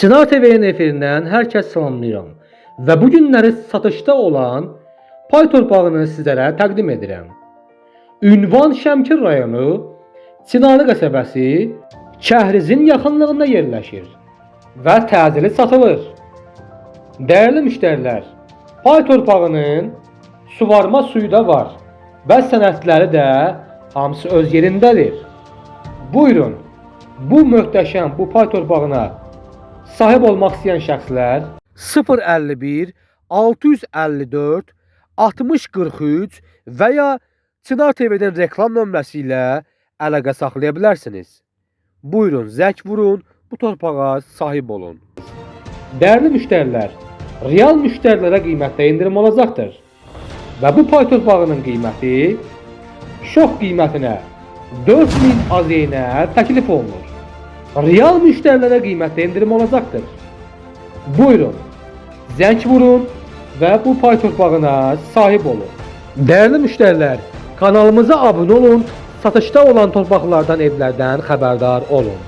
Çınar TV'nin efirindən hər kəs salamlayıram və bu günləri satışda olan pay torpağını sizlərə təqdim edirəm. Ünvan Şəmkir rayonu, Çınarlı qəsəbəsi, Kəhrizin yaxınlığında yerləşir və təcili satılır. Dəyərli müştərilər, pay torpağının suvarma suyu da var və sənədləri də hamısı öz yerindədir. Buyurun, bu möhtəşəm bu pay torpağına sahib olmaq istəyən şəxslər 051 654 6043 və ya Çınar TV'nin reklam nömrəsi ilə əlaqə saxlaya bilərsiniz. Buyurun, zəng vurun, bu torpağa sahib olun. Dəyərli müştərilər, real müştərilərə qiymətdə indirim olacaqdır və bu pay torpağının qiyməti şok qiymətinə 4000 AZN təklif olunur. Real müştərilərə qiymətdə indirim olacaqdır. Buyurun, zəng vurun və bu pay torpağına sahib olun. Dəyərli müştərilər, kanalımıza abunə olun, satışda olan torpaqlardan, evlərdən xəbərdar olun.